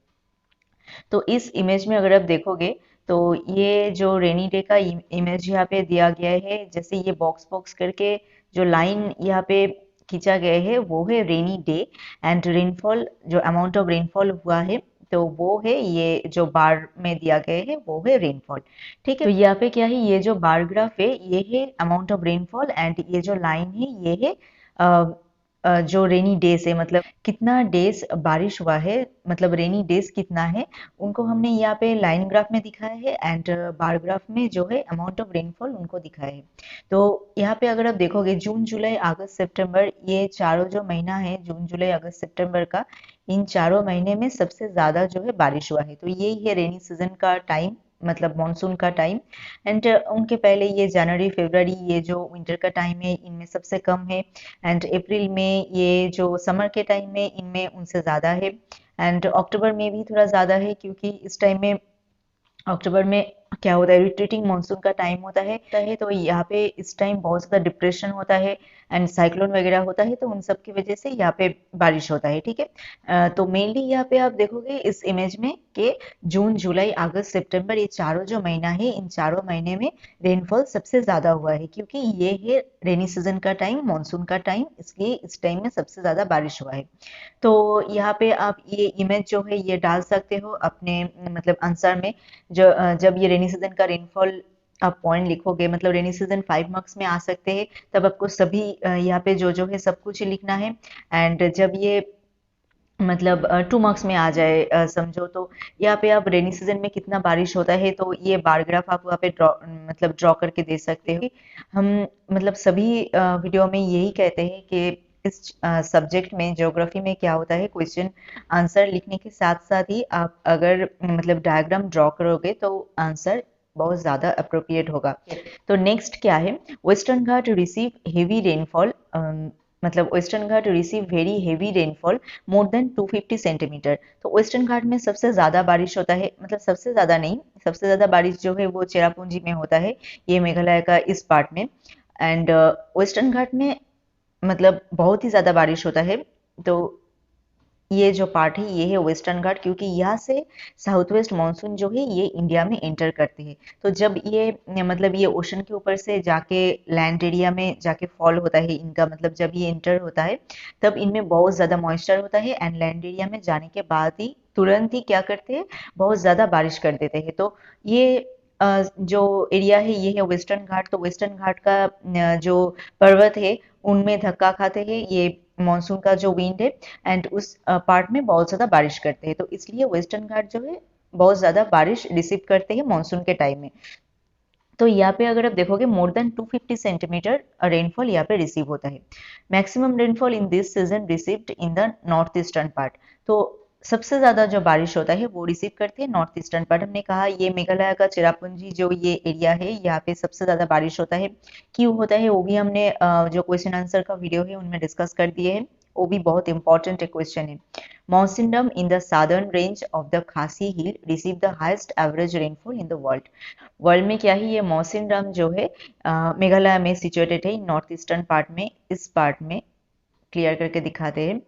तो इस इमेज में अगर आप देखोगे तो ये जो रेनी डे का इमेज यहाँ पे दिया गया है, जैसे ये बॉक्स बॉक्स करके जो लाइन यहाँ पे खींचा गया है वो है रेनी डे, एंड रेनफॉल जो अमाउंट ऑफ रेनफॉल हुआ है तो वो है, ये जो बार में दिया गया है वो है रेनफॉल। ठीक है, तो यहाँ पे क्या है, ये जो बार ग्राफ है ये है अमाउंट ऑफ रेनफॉल, एंड ये जो लाइन है ये है जो रेनी डेज है, मतलब कितना डेज बारिश हुआ है, मतलब रेनी डेज कितना है, उनको हमने यहाँ पे लाइन ग्राफ में दिखाया है, एंड बार ग्राफ में जो है अमाउंट ऑफ रेनफॉल उनको दिखाया है। तो यहाँ पे अगर आप देखोगे जून जुलाई अगस्त सितंबर, ये चारों जो महीना है जून जुलाई अगस्त सितंबर का, इन चारों महीने में सबसे ज्यादा जो है बारिश हुआ है, तो यही है रेनी सीजन का टाइम, मतलब मानसून का टाइम। एंड उनके पहले ये जनवरी फरवरी, ये जो विंटर का टाइम है इनमें सबसे कम है, एंड अप्रैल में ये जो समर के टाइम में इनमें उनसे ज़्यादा है, एंड अक्टूबर में भी थोड़ा ज़्यादा है क्योंकि इस टाइम में अक्टूबर में क्या होता है, रिट्रीटिंग मानसून का टाइम होता है तो यहाँ पे इस टाइम बहुत ज़्यादा डिप्रेशन होता है एंड साइक्लोन वगैरह होता है, तो उन सब की वजह से यहाँ पे बारिश होता है। ठीक है, तो मेनली यहाँ पे आप देखोगे इस इमेज में कि जून जुलाई अगस्त सितंबर, ये चारों जो महीना है इन चारों महीने में रेनफॉल सबसे ज्यादा हुआ है, क्योंकि ये है रेनी सीजन का टाइम, मानसून का टाइम, इसलिए इस टाइम में सबसे ज्यादा बारिश हुआ है। तो यहाँ पे आप ये इमेज जो है ये डाल सकते हो अपने मतलब आंसर में। जब ये रेनी सीजन का रेनफॉल आप पॉइंट लिखोगे, मतलब रेनी सीजन 5 मार्क्स में आ सकते हैं, तब आपको सभी यहाँ पे जो जो है सब कुछ लिखना है। एंड जब ये मतलब 2 मार्क्स में आ जाए समझो, तो यहाँ पे आप रेनी सीजन में कितना बारिश होता है तो ये बार ग्राफ आप वहाँ पे ड्रॉ करके दे सकते हो। हम मतलब सभी वीडियो में यही कहते हैं कि इस सब्जेक्ट में ज्योग्राफी में क्या होता है, क्वेश्चन आंसर लिखने के साथ साथ ही आप अगर मतलब डायग्राम ड्रॉ करोगे तो आंसर बहुत ज्यादा अप्रोप्रिएट होगा। तो नेक्स्ट क्या है, Western Ghat receive heavy rainfall, मतलब Western Ghat receive very heavy rainfall more than 250 centimetre. तो वेस्टर्न घाट में सबसे ज्यादा बारिश होता है, मतलब सबसे ज्यादा नहीं, सबसे ज्यादा बारिश जो है वो चेरापूंजी में होता है, ये मेघालय का इस पार्ट में। एंड वेस्टर्न घाट में मतलब बहुत ही ज्यादा बारिश होता है। तो ये जो पार्ट है ये है वेस्टर्न घाट, क्योंकि यहाँ से साउथ वेस्ट मानसून जो है ये इंडिया में एंटर करते हैं। तो जब ये मतलब ये ओशन के ऊपर से जाके लैंड एरिया में जाके फॉल होता है इनका, मतलब जब ये एंटर होता है तब इनमें बहुत ज्यादा मॉइस्चर होता है, एंड लैंड एरिया में जाने के बाद ही तुरंत ही क्या करते हैं, बहुत ज्यादा बारिश कर देते हैं। तो ये जो एरिया है ये है वेस्टर्न घाट। तो वेस्टर्न घाट का जो पर्वत है उनमें धक्का खाते हैं ये मानसून का जो विंड है, एंड उस पार्ट में बहुत ज्यादा बारिश करते हैं, तो इसलिए वेस्टर्न घाट जो है बहुत ज्यादा बारिश रिसीव करते हैं मानसून के टाइम में। तो यहाँ पे अगर आप देखोगे मोर देन 250 सेंटीमीटर रेनफॉल यहाँ पे रिसीव होता है। Maximum rainfall in this season received in the north eastern part. तो सबसे ज्यादा जो बारिश होता है वो रिसीव करते हैं नॉर्थ ईस्टर्न पार्ट। हमने कहा ये मेघालय का चेरापूंजी जो ये एरिया है यहाँ पे सबसे ज्यादा बारिश होता है। क्यों होता है वो भी हमने जो क्वेश्चन आंसर का वीडियो है उनमें डिस्कस कर दिए हैं, वो भी बहुत इंपॉर्टेंट क्वेश्चन है। Mawsynram in the southern range of the Khasi hill receive the highest average rainfall in the world. World में क्या है, ये मौसिनराम जो है मेघालय में सिचुएटेड है, नॉर्थ ईस्टर्न पार्ट में। इस पार्ट में क्लियर करके दिखाते हैं,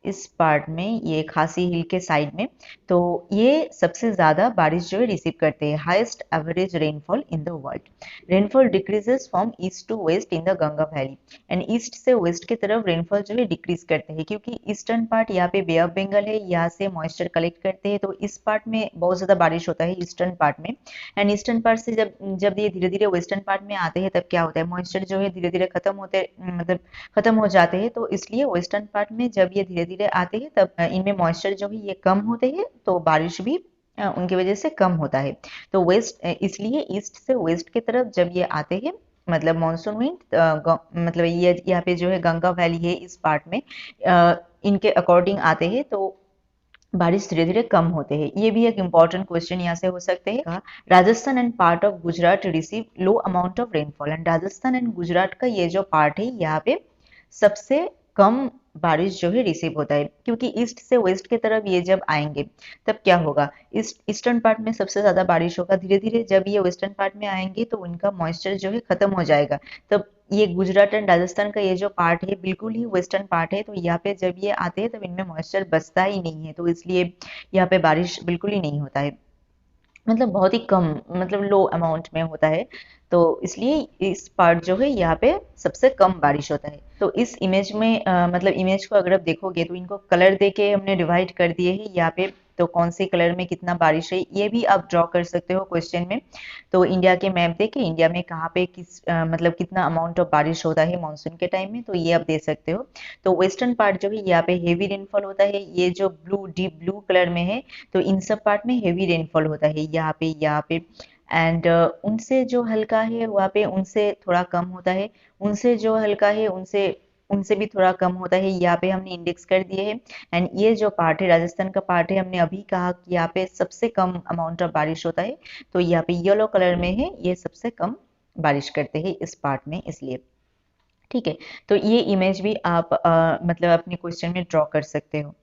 इस पार्ट में ये खासी हिल के साइड में। तो ये सबसे ज्यादा बारिश जो है रिसीव करते हैं, highest average rainfall in the world. Rainfall decreases from east to west in the Ganga valley, and east से वेस्ट की तरफ रेनफॉल जो है डिक्रीज करते हैं, क्योंकि ईस्टर्न पार्ट यहाँ पे बे ऑफ बंगाल है, यहाँ से मॉइस्चर कलेक्ट करते हैं, तो इस पार्ट में बहुत ज्यादा बारिश होता है ईस्टर्न पार्ट में। एंड ईस्टर्न पार्ट से जब जब ये धीरे धीरे वेस्टर्न पार्ट में आते हैं तब क्या होता है, मॉइस्चर जो है धीरे धीरे खत्म होते मतलब खत्म हो जाते हैं, तो इसलिए वेस्टर्न पार्ट में जब ये धीरे धीरे आते हैं तब इनमें मॉइस्चर जो है ये कम होते हैं, तो बारिश भी उनकी वजह से कम होता है। तो वेस्ट इसलिए ईस्ट से वेस्ट की तरफ जब ये आते हैं, मतलब मानसून विंड मतलब ये यहाँ पे जो है गंगा वैली है इस पार्ट में इनके अकॉर्डिंग आते हैं, तो बारिश धीरे धीरे कम होते हैं। ये भी एक इम्पॉर्टेंट क्वेश्चन यहाँ से हो सकते हैं। Rajasthan and part of Gujarat receive low amount of rainfall, and Rajasthan and Gujarat का ये जो पार्ट है यहाँ पे सबसे कम बारिश जो है रिसीव होता है, क्योंकि ईस्ट से वेस्ट की तरफ ये जब आएंगे तब क्या होगा, ईस्टर्न पार्ट में सबसे ज्यादा बारिश होगा, धीरे धीरे जब ये वेस्टर्न पार्ट में आएंगे तो उनका मॉइस्चर जो है खत्म हो जाएगा। तब ये गुजरात एंड राजस्थान का ये जो पार्ट है बिल्कुल ही वेस्टर्न पार्ट है, तो यहाँ पे जब ये आते हैं तब इनमें मॉइस्चर बचता ही नहीं है, तो इसलिए यहाँ पे बारिश बिल्कुल ही नहीं होता है, मतलब बहुत ही कम, मतलब लो अमाउंट में होता है, तो इसलिए इस पार्ट जो है यहाँ पे सबसे कम बारिश होता है। तो इस इमेज में मतलब इमेज को अगर आप देखोगे तो इनको कलर देके हमने डिवाइड कर दिए हैं यहाँ पे। तो कौन से कलर में कितना बारिश है ये भी आप ड्रॉ कर सकते हो क्वेश्चन में। तो इंडिया के मैप देके इंडिया में कहाँ पे मतलब कितना अमाउंट ऑफ बारिश होता है मानसून के टाइम में, तो ये आप दे सकते हो। तो वेस्टर्न पार्ट जो है यहाँ पे हेवी रेनफॉल होता है, ये जो ब्लू डीप ब्लू कलर में है तो इन सब पार्ट में हेवी रेनफॉल होता है यहाँ पे। एंड उनसे जो हल्का है वहाँ पे उनसे थोड़ा कम होता है, उनसे जो हल्का है उनसे उनसे भी थोड़ा कम होता है, यहाँ पे हमने इंडेक्स कर दिए हैं। एंड ये जो पार्ट है राजस्थान का पार्ट है, हमने अभी कहा कि यहाँ पे सबसे कम अमाउंट ऑफ बारिश होता है, तो यहाँ पे येलो कलर में है, ये सबसे कम बारिश करते हैं इस पार्ट में, इसलिए। ठीक है, तो ये इमेज भी आप मतलब अपने क्वेश्चन में ड्रॉ कर सकते हो।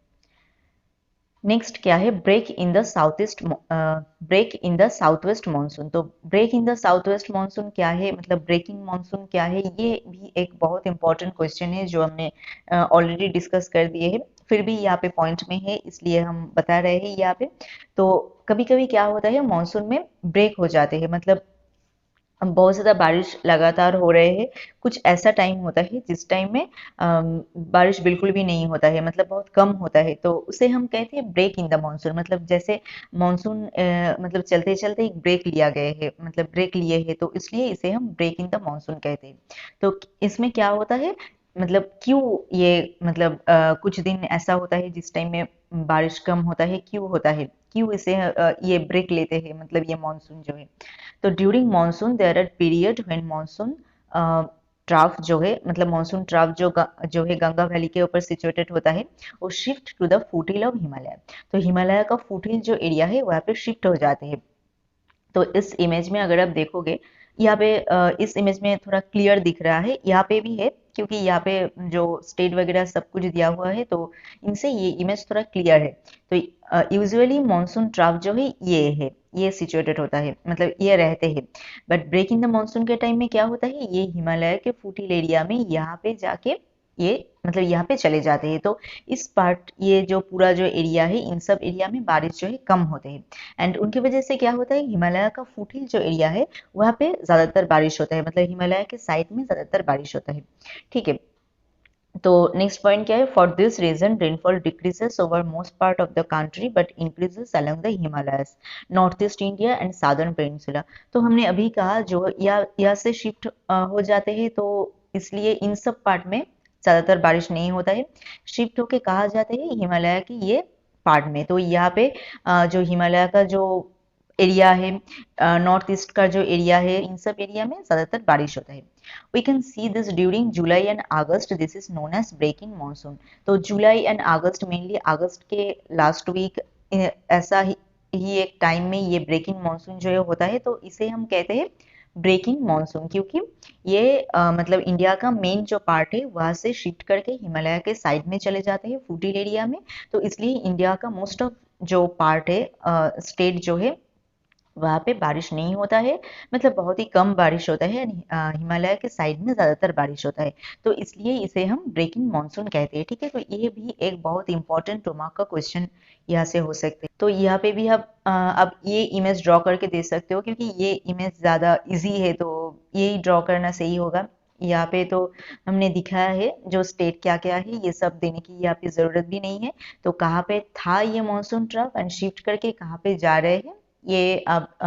नेक्स्ट क्या है, break in the south east break in the south west monsoon. तो break in the south west monsoon क्या है, मतलब ब्रेकिंग मानसून क्या है, ये भी एक बहुत इंपॉर्टेंट क्वेश्चन है जो हमने ऑलरेडी डिस्कस कर दिए हैं, फिर भी यहाँ पे पॉइंट में है इसलिए हम बता रहे हैं यहाँ पे। तो कभी कभी क्या होता है मानसून में ब्रेक हो जाते हैं, मतलब बहुत ज़्यादा बारिश लगातार हो रहे हैं, कुछ ऐसा टाइम होता है जिस टाइम में बारिश बिल्कुल भी नहीं होता है, मतलब बहुत कम होता है, तो उसे हम कहते हैं ब्रेक इन द मानसून। मतलब जैसे मानसून मतलब चलते चलते एक ब्रेक लिया गया है, मतलब ब्रेक लिए है, तो इसलिए इसे हम ब्रेक इन द मानसून कहते हैं। तो इसमें क्या होता है, मतलब क्यों ये मतलब कुछ दिन ऐसा होता है जिस टाइम में बारिश कम होता है, क्यों होता है, क्यों इसे ये ब्रेक लेते हैं, मतलब ये मानसून जो है। तो during monsoon there are period when monsoon trough जो है, मतलब मानसून ट्राफ जो है गंगा वैली के ऊपर सिचुएटेड होता है, वो shift to the foothill of Himalaya. तो हिमालय का फुटहिल जो एरिया है वहाँ पे शिफ्ट हो जाते हैं। तो इस इमेज में अगर आप देखोगे यहाँ पे इस इमेज में थोड़ा क्लियर दिख रहा है, यहाँ पे भी है क्योंकि यहाँ पे जो स्टेट वगैरह सब कुछ दिया हुआ है, तो इनसे ये इमेज थोड़ा क्लियर है। तो यूजुअली मानसून ट्राफ जो है ये सिचुएटेड होता है, मतलब ये रहते हैं। But break in the monsoon के टाइम में क्या होता है, ये हिमालय के फुटिल एरिया में यहाँ पे जाके ये मतलब यहाँ पे चले जाते हैं। तो इस पार्ट ये जो पूरा जो एरिया है, इन सब एरिया में बारिश जो है कम होते हैं। एंड उनकी वजह से क्या होता है, हिमालय का फुटहिल जो एरिया है वहाँ पे ज्यादातर बारिश होता है, मतलब हिमालय के साइड में ज्यादातर बारिश होता है। ठीक है, तो नेक्स्ट पॉइंट क्या है, for this region rainfall decreases over most part of the country but increases along the Himalayas, north east India and southern peninsula. तो हमने अभी कहा जो यहाँ से शिफ्ट हो जाते हैं, तो इसलिए इन सब पार्ट में ज्यादातर बारिश नहीं होता है, शिफ्ट होके कहा जाते हैं हिमालय की ये पार्ट में। तो यहाँ पे जो हिमालय का जो एरिया है, नॉर्थ ईस्ट का जो एरिया है, इन सब एरिया में ज्यादातर बारिश होता है। We can see this during July and August. This is known as breaking monsoon. तो जुलाई एंड अगस्त, मेनली अगस्त के लास्ट वीक ऐसा ही एक टाइम में ये ब्रेकिंग मानसून जो है होता है, तो इसे हम कहते हैं ब्रेकिंग मानसून, क्योंकि ये मतलब इंडिया का मेन जो पार्ट है वहां से शिफ्ट करके हिमालय के साइड में चले जाते हैं फुटिल एरिया में। तो इसलिए इंडिया का मोस्ट ऑफ जो पार्ट है स्टेट जो है वहाँ पे बारिश नहीं होता है, मतलब बहुत ही कम बारिश होता है, हिमालय के साइड में ज्यादातर बारिश होता है, तो इसलिए इसे हम ब्रेकिंग मानसून कहते हैं। ठीक है, तो ये भी एक बहुत इंपॉर्टेंट टोमार्क का क्वेश्चन यहाँ से हो सकते हैं। तो यहाँ पे भी आप अब ये इमेज ड्रॉ करके दे सकते हो, क्योंकि ये इमेज ज्यादा इजी है तो यही ड्रॉ करना सही होगा। यहाँ पे तो हमने दिखाया है जो स्टेट क्या क्या है, ये सब देने की यहाँ पे जरूरत भी नहीं है। तो कहाँ पे था ये मानसून ट्रफ एंड शिफ्ट करके कहाँ पे जा रहे हैं, ये आप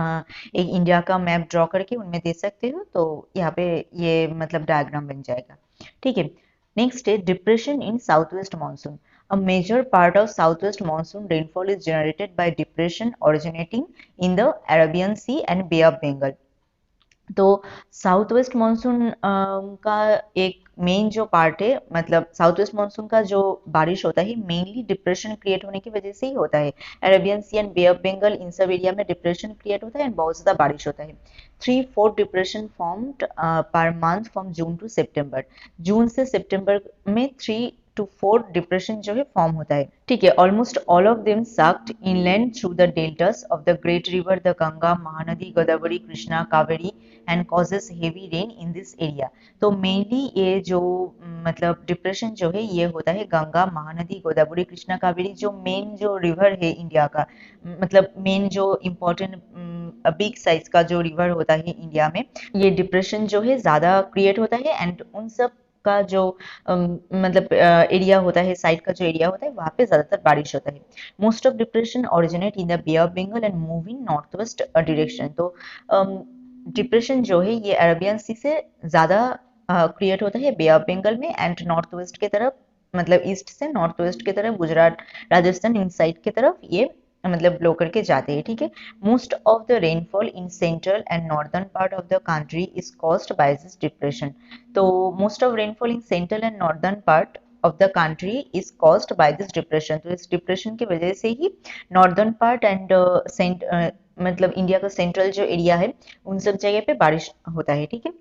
एक इंडिया का मैप ड्रॉ करके उनमें दे सकते हो, तो यहाँ पे ये मतलब डायग्राम बन जाएगा। ठीक है, नेक्स्ट है depression in south west monsoon. A major part of southwest monsoon rainfall is generated by depression originating in the Arabian Sea and Bay of Bengal. तो साउथ वेस्ट मानसून का एक मेन जो part है, मतलब south west monsoon का जो बारिश होता है मेनली डिप्रेशन क्रिएट होने की वजह से ही होता है। Arabian Sea and Bay of Bengal, इन सब एरिया में डिप्रेशन क्रिएट होता है एंड बहुत ज्यादा बारिश होता है। 3-4 depression formed per month from June to September. जून से सितंबर में 3 to 4 डिप्रेशन जो है फॉर्म होता है। ठीक है, almost all of them sucked inland through the deltas of the great river the Ganga, Mahanadi, Godavari, Krishna, Kaveri and causes heavy rain in this area. तो मेनली ये जो मतलब डिप्रेशन जो है ये होता है गंगा, महानदी, गोदावरी, कृष्णा, कावेरी, जो मेन जो रिवर है इंडिया का, मतलब मेन जो इम्पोर्टेंट बिग साइज का जो रिवर होता है इंडिया में, ये डिप्रेशन जो है ज्यादा क्रिएट होता है एंड उन सब का जो मतलब एरिया होता है, साइड का जो एरिया होता है, वहां पे ज्यादातर बारिश होता है। Most of depression originate in the bay of Bengal and move in north west direction. तो डिप्रेशन जो है ये अरबियन सी से ज्यादा क्रिएट होता है बे ऑफ बंगाल में, एंड नॉर्थ वेस्ट की तरफ, मतलब ईस्ट से नॉर्थ वेस्ट की तरफ, गुजरात राजस्थान इन साइड की तरफ ये मतलब ब्लो करके जाते हैं, ठीक है। Most of the rainfall in central and northern part of the country is caused by this depression. तो most of rainfall in central and northern part of the country is caused by this depression. तो इस depression की वजह से ही northern part and मतलब India का central जो एरिया है उन सब जगह पे बारिश होता है, ठीक है।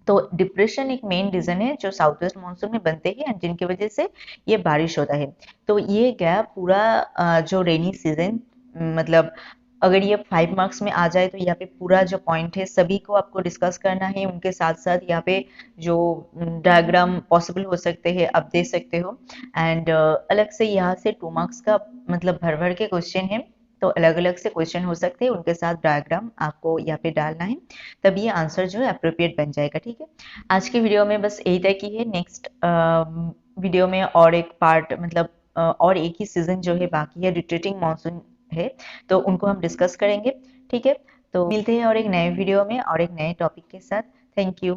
तो डिप्रेशन एक मेन रीजन है जो साउथ वेस्ट मानसून में बनते हैं एंड जिनकी वजह से ये बारिश होता है। तो ये गैप पूरा जो रेनी सीजन, मतलब अगर ये 5 मार्क्स में आ जाए तो यहाँ पे पूरा जो पॉइंट है सभी को आपको डिस्कस करना है, उनके साथ साथ यहाँ पे जो डायग्राम पॉसिबल हो सकते हैं आप दे सकते हो। एंड अलग से यहाँ से 2 मार्क्स का मतलब भर भर के क्वेश्चन है, तो अलग अलग से क्वेश्चन हो सकते हैं, उनके साथ डायग्राम आपको यहाँ पे डालना है, तब ये आंसर जो है अप्रोप्रिएट बन जाएगा, ठीक है। आज की वीडियो में बस यही तक ही है। नेक्स्ट वीडियो में और एक पार्ट मतलब और एक ही सीजन जो है बाकी है, रिट्रीटिंग मानसून है, तो उनको हम डिस्कस करेंगे, ठीक है। तो मिलते हैं और एक नए वीडियो में और एक नए टॉपिक के साथ। Thank you.